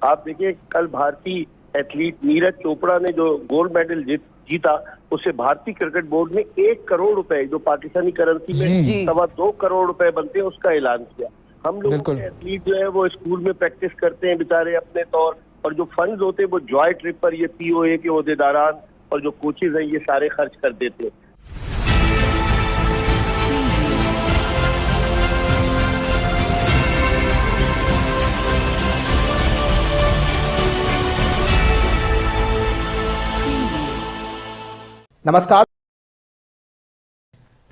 आप देखिए कल भारतीय एथलीट नीरज चोपड़ा ने जो गोल्ड मेडल जीता, उसे भारतीय क्रिकेट बोर्ड ने 1 करोड़ रुपए, जो पाकिस्तानी करेंसी में 2.25 करोड़ रुपए बनते हैं, उसका ऐलान किया। हम लोग के एथलीट जो है वो स्कूल में प्रैक्टिस करते हैं बेचारे अपने तौर, और जो फंड्स होते हैं वो जॉय ट्रिप पर ये पीओए के ओहदेदारान और जो कोचेज हैं ये सारे खर्च कर देते हैं। नमस्कार।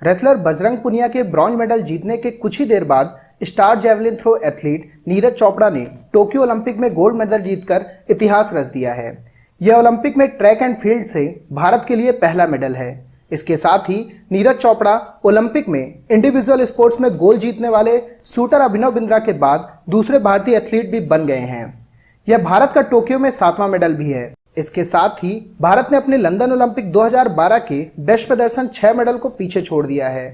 रेसलर बजरंग पुनिया के ब्रॉन्ज मेडल जीतने के कुछ ही देर बाद star javelin throw athlete Neeraj Chopra ने टोक्यो ओलंपिक में गोल्ड मेडल जीतकर इतिहास रच दिया है। यह ओलंपिक में ट्रैक एंड फील्ड से भारत के लिए पहला मेडल है। इसके साथ ही नीरज चोपड़ा ओलंपिक में इंडिविजुअल स्पोर्ट्स में गोल्ड जीतने वाले शूटर अभिनव बिंद्रा के बाद दूसरे भारतीय एथलीट भी बन गए हैं। यह भारत का टोक्यो में 7वां मेडल भी है। इसके साथ ही भारत ने अपने लंदन ओलंपिक 2012 के बेस्ट प्रदर्शन 6 मेडल को पीछे छोड़ दिया है।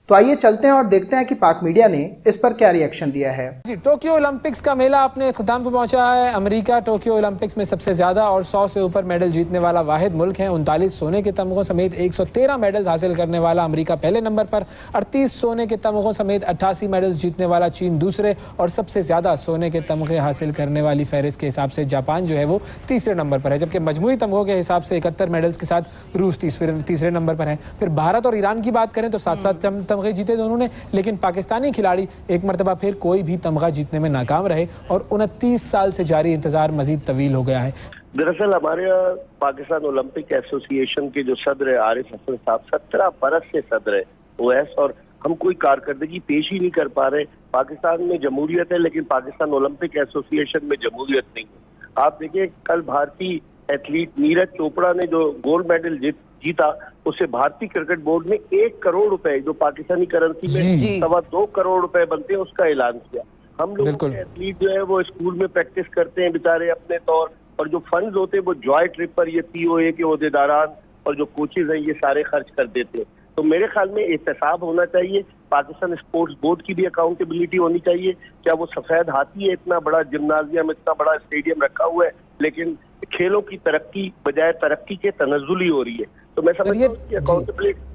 तो आइए चलते हैं और देखते हैं कि पाक मीडिया ने इस पर क्या रिएक्शन दिया है। जी, टोक्यो ओलंपिक्स का मेला अपने इख्तिताम पर पहुंचा है। अमेरिका टोक्यो ओलंपिक्स में सबसे ज्यादा और 100 से ऊपर मेडल जीतने वाला वाहिद मुल्क है। 39 सोने के तमगों समेत 113 मेडल्स हासिल करने वाला अमेरिका पहले नंबर पर, 38 सोने के तमगों समेत 88 मेडल्स जीतने वाला चीन दूसरे, और सबसे ज्यादा सोने के तमगे हासिल करने वाली फहरिस्त के हिसाब से जापान जो है वो तीसरे नंबर पर है। जबकि मजमूई तमगों के हिसाब से 71 मेडल्स के साथ रूस तीसरे नंबर पर है। फिर भारत और ईरान की बात करें तो 7-7 तमगे जीते दोनों ने, लेकिन पाकिस्तानी खिलाड़ी एक मरतबा फिर कोई भी तमगा जीतने में नाकाम रहे और 29 साल से जारी इंतजार मजीद तवील हो गया है। दरअसल हमारे यहाँ पाकिस्तान ओलंपिक एसोसिएशन के जो सदर है आरिफ हसन साहब 17 बरस से सदर है ओएस, और हम कोई कारकर्दगी पेश ही नहीं कर पा रहे। पाकिस्तान में जमहूरियत है लेकिन पाकिस्तान ओलंपिक एसोसिएशन में जमहूरियत नहीं है। आप देखिए कल भारतीय एथलीट नीरज चोपड़ा ने जो गोल्ड मेडल जीता, उसे भारतीय क्रिकेट बोर्ड ने 1 करोड़ रुपए, जो पाकिस्तानी करेंसी में 2.25 करोड़ रुपए बनते हैं, उसका ऐलान किया। हम लोग के एथलीट जो है वो स्कूल में प्रैक्टिस करते हैं बेचारे अपने तौर, और जो फंड्स होते हैं वो जॉय ट्रिप पर ये पीओए के ओहदेदारान और जो कोचेज हैं ये सारे खर्च कर देते हैं। तो मेरे ख्याल में एहतसाब होना चाहिए, पाकिस्तान स्पोर्ट्स बोर्ड की भी अकाउंटेबिलिटी होनी चाहिए। क्या वो सफेद हाथी है, इतना बड़ा जिम्नाजियम, इतना बड़ा स्टेडियम रखा हुआ है, लेकिन खेलों की तरक्की बजाय तरक्की के तनज़्ज़ुली हो रही है। तो मैं समझता हूं कि अकाउंटेबिलिटी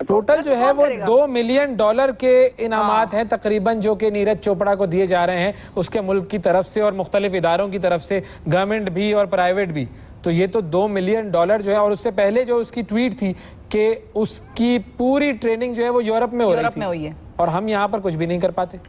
टोटल जो है वो $2 मिलियन के इनामात हैं तकरीबन, जो कि नीरज चोपड़ा को दिए जा रहे हैं उसके मुल्क की तरफ से और मुख्तलिफ इदारों की तरफ से, गवर्नमेंट भी और प्राइवेट भी। तो ये तो $2 मिलियन जो है, और उससे पहले जो उसकी ट्वीट थी कि उसकी पूरी ट्रेनिंग जो है वो यूरोप में हो रही थी और हम यहाँ पर कुछ भी नहीं कर पाते।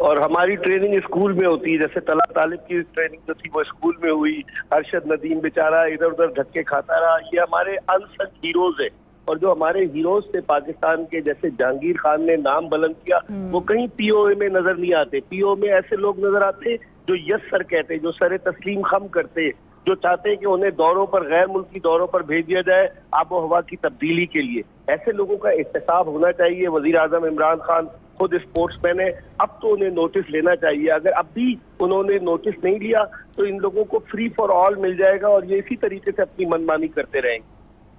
और हमारी ट्रेनिंग स्कूल में होती है, जैसे तला तालिब की ट्रेनिंग जो थी वो स्कूल में हुई। अरशद नदीम बेचारा इधर उधर धक्के खाता रहा। ये हमारे अनसंग हीरोज है, और जो हमारे हीरोज थे पाकिस्तान के, जैसे जहांगीर खान ने नाम बुलंद किया, वो कहीं पीओए में नजर नहीं आते। पीओ में ऐसे लोग नजर आते जो यस सर कहते, जो सरे तस्लीम खम करते, जो चाहते हैं कि उन्हें दौरों पर, गैर मुल्की दौरों पर भेज दिया जाए आबो हवा की तब्दीली के लिए। ऐसे लोगों का एहतसाब होना चाहिए। वजीर आजम इमरान खान खुद स्पोर्ट्समैन है, अब तो उन्हें नोटिस लेना चाहिए। अगर अब भी उन्होंने नोटिस नहीं लिया तो इन लोगों को फ्री फॉर ऑल मिल जाएगा और ये इसी तरीके से अपनी मनमानी करते रहेंगे।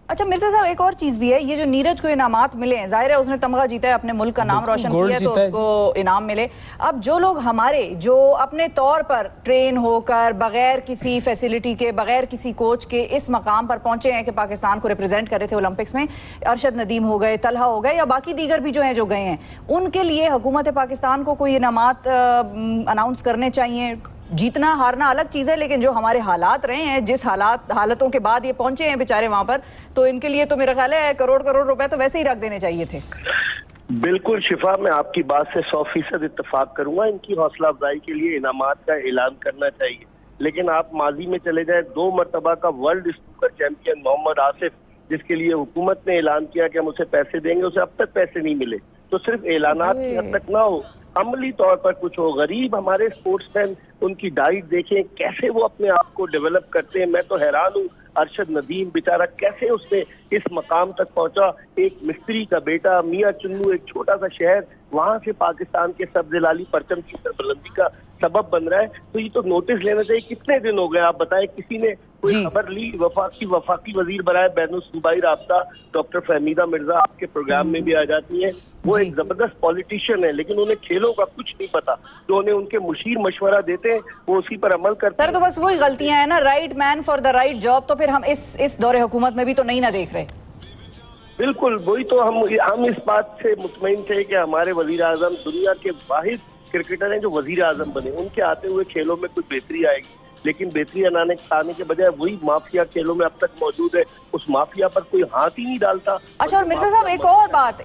अच्छा मिर्जा साहब, एक और चीज भी है, ये जो नीरज को इनामात मिले हैं, जाहिर है उसने तमगा जीता है, अपने मुल्क का नाम रोशन किया है, तो उसको इनाम मिले। अब जो लोग हमारे जो अपने तौर पर ट्रेन होकर बगैर किसी फैसिलिटी के, बगैर किसी कोच के इस मकाम पर पहुंचे हैं कि पाकिस्तान को रिप्रेजेंट कर रहे थे ओलंपिक्स में, अरशद नदीम हो गए, तलहा हो गए, या बाकी दीगर भी जो हैं जो गए हैं, उनके लिए हुकूमत पाकिस्तान को कोई इनामात अनाउंस करने चाहिए। जीतना हारना अलग चीज है, लेकिन जो हमारे हालात रहे हैं, जिस हालतों के बाद ये पहुंचे हैं बेचारे वहां पर, तो इनके लिए तो मेरा ख्याल है करोड़ रुपए तो वैसे ही रख देने चाहिए थे। बिल्कुल शिफा, मैं आपकी बात से 100% इत्तेफाक करूंगा। इनकी हौसला अफजाई के लिए इनामात का ऐलान करना चाहिए। लेकिन आप माजी में चले जाए, 2 मरतबा का world snooker champion Mohammad Asif, जिसके लिए हुकूमत ने ऐलान किया कि हम उसे पैसे देंगे, उसे अब तक पैसे नहीं मिले। तो सिर्फ ऐलानात की हद तक ना हो, अमली तौर पर कुछ हो। गरीब हमारे स्पोर्ट्समैन, उनकी डाइट देखें, कैसे वो अपने आप को डेवलप करते हैं। मैं तो हैरान हूँ, अरशद नदीम बेचारा कैसे उसने इस मकाम तक पहुंचा। एक मिस्त्री का बेटा, मियां चुन्नू, एक छोटा सा शहर, वहां से पाकिस्तान के सब्ज लाली परचम की सरबुलंदी का सबब बन रहा है। तो ये तो नोटिस लेना चाहिए। कितने दिन हो गए आप बताएं, किसी ने कोई खबर ली? वफाकी वजीर बनाए बैनुल सूबाई राब्ता डॉक्टर फहमीदा मिर्जा आपके प्रोग्राम में भी आ जाती है। वो एक जबरदस्त पॉलिटिशियन है, लेकिन उन्हें खेलों का कुछ नहीं पता। जो उन्हें उनके मुशीर मशवरा देते हैं वो उसी पर अमल करते हैं। सर, तो बस वही गलतियां हैं ना, right man for the right job. तो फिर हम इस दौरे हुकूमत में भी तो नहीं ना देख रहे। बिल्कुल, वही तो हम इस बात से मुतमईन थे कि हमारे वजीर आजम दुनिया के वाहिद क्रिकेटर हैं जो वजीर आजम बने। उनके आते हुए खेलों में कुछ बेहतरी आएगी, लेकिन बेहतरी आने के बजाय वही माफिया खेलों में अब तक मौजूद है। उस माफिया पर कोई हाथ ही नहीं डालता। अच्छा, और मिर्जा साहब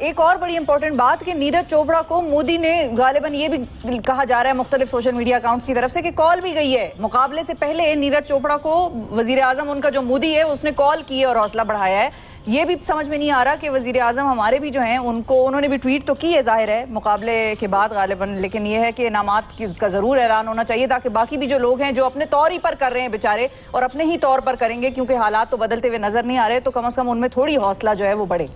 एक और बड़ी इंपॉर्टेंट बात कि नीरज चोपड़ा को मोदी ने गालिबन ये भी कहा जा रहा है मुख्तलिफ सोशल मीडिया अकाउंट्स की तरफ से कि कॉल भी गई है। मुकाबले से पहले नीरज चोपड़ा को वजीर आजम उनका जो मोदी है उसने कॉल की है और हौसला बढ़ाया है। ये भी समझ में नहीं आ रहा कि वजीर आजम हमारे भी जो हैं उन्होंने भी ट्वीट तो की है, जाहिर है मुकाबले के बाद गालिबन, लेकिन ये है कि इनामात का जरूर ऐलान होना चाहिए ताकि बाकी भी जो लोग हैं जो अपने तौर ही पर कर रहे हैं बेचारे और अपने ही तौर पर करेंगे, क्योंकि हालात तो बदलते हुए नजर नहीं आ रहे, तो कम से कम उनमें थोड़ी हौसला जो है वो बढ़े।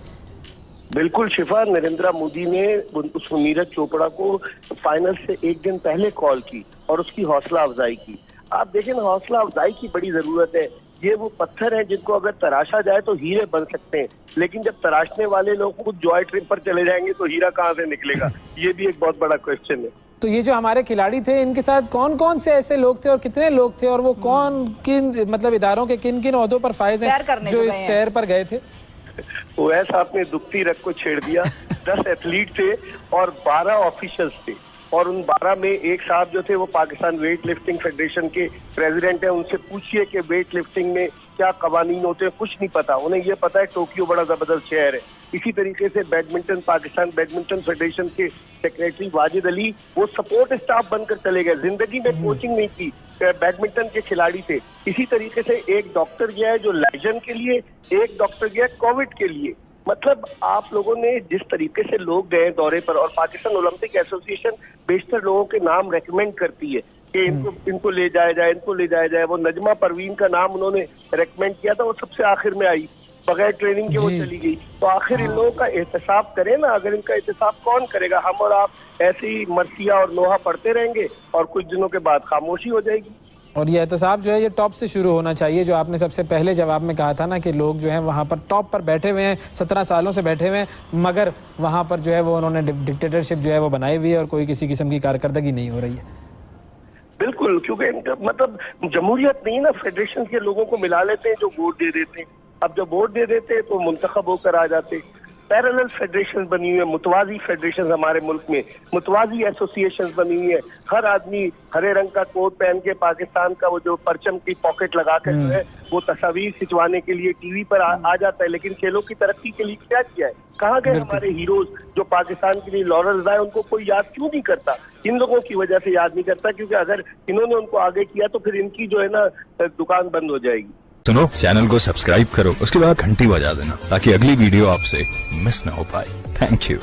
बिल्कुल शिफा, नरेंद्र मोदी ने उस नीरज चोपड़ा को फाइनल से एक दिन पहले कॉल की और उसकी हौसला अफजाई की। आप देखें ना, हौसला अफजाई की बड़ी जरूरत है। ये वो पत्थर है जिनको अगर तराशा जाए तो हीरे बन सकते हैं, लेकिन जब तराशने वाले लोग खुद जॉय ट्रिप पर चले जाएंगे तो हीरा कहाँ से निकलेगा? ये भी एक बहुत बड़ा क्वेश्चन है। तो ये जो हमारे खिलाड़ी थे, इनके साथ कौन कौन से ऐसे लोग थे और कितने लोग थे, और वो किन इदारों के किन किन ओहदों पर फाइज हैं जो इस सैर पर गए थे? तो ऐसा आपने दुखती रग को छेड़ दिया। 10 एथलीट थे और 12 ऑफिशियल्स थे, और उन 12 में एक साहब जो थे वो पाकिस्तान वेट लिफ्टिंग फेडरेशन के प्रेसिडेंट हैं। उनसे पूछिए कि वेट लिफ्टिंग में क्या कवानीन होते हैं, कुछ नहीं पता। उन्हें ये पता है टोक्यो बड़ा जबरदस्त शहर है। इसी तरीके से बैडमिंटन, पाकिस्तान बैडमिंटन फेडरेशन के सेक्रेटरी वाजिद अली वो सपोर्ट स्टाफ बनकर चले गए, जिंदगी में कोचिंग नहीं की, बैडमिंटन के खिलाड़ी थे। इसी तरीके से एक डॉक्टर गया है जो लाइजन के लिए, एक डॉक्टर गया कोविड के लिए। मतलब आप लोगों ने जिस तरीके से लोग गए दौरे पर, और पाकिस्तान ओलंपिक एसोसिएशन बेशतर लोगों के नाम रेकमेंड करती है कि इनको ले जाया जाए। वो नजमा परवीन का नाम उन्होंने रेकमेंड किया था, वो सबसे आखिर में आई, बगैर ट्रेनिंग के वो चली गई। तो आखिर इन लोगों का एहतसाब करें ना। अगर इनका एहतसाब कौन करेगा? हम और आप ऐसे ही मरसिया और नोहा पढ़ते रहेंगे और कुछ दिनों के बाद खामोशी हो जाएगी। और ये एहतसाब जो है ये टॉप से शुरू होना चाहिए, जो आपने सबसे पहले जवाब में कहा था ना कि लोग जो हैं वहाँ पर टॉप पर बैठे हुए हैं, 17 सालों से बैठे हुए हैं, मगर वहाँ पर जो है वो उन्होंने डिक्टेटरशिप जो है वो बनाई हुई है और कोई किसी किस्म की कारकर्दगी नहीं हो रही है। बिल्कुल, क्योंकि मतलब जमहूरियत नहीं ना, फेडरेशन के लोगों को मिला लेते हैं जो वोट दे देते हैं। अब जब वोट दे देते हैं तो मुंतखब होकर आ जाते। पैरेलल फेडरेशन बनी हुई है, मुतवाजी फेडरेशन हमारे मुल्क में, मुतवाजी एसोसिएशन बनी हुई है। हर आदमी हरे रंग का कोट पहन के पाकिस्तान का वो जो परचम की पॉकेट लगा कर जो है वो तस्वीर खिंचवाने के लिए टीवी पर आ जाता है, लेकिन खेलों की तरक्की के लिए क्या किया है? कहाँ गए हमारे हीरोज जो पाकिस्तान के लिए लॉरेंस आए? उनको कोई याद क्यों नहीं करता? इन लोगों की वजह से याद नहीं करता, क्योंकि अगर इन्होंने उनको आगे किया तो फिर इनकी जो है ना दुकान बंद हो जाएगी। सुनो, चैनल को सब्सक्राइब करो, उसके बाद घंटी बजा देना ताकि अगली वीडियो आपसे मिस ना हो पाए। Thank you.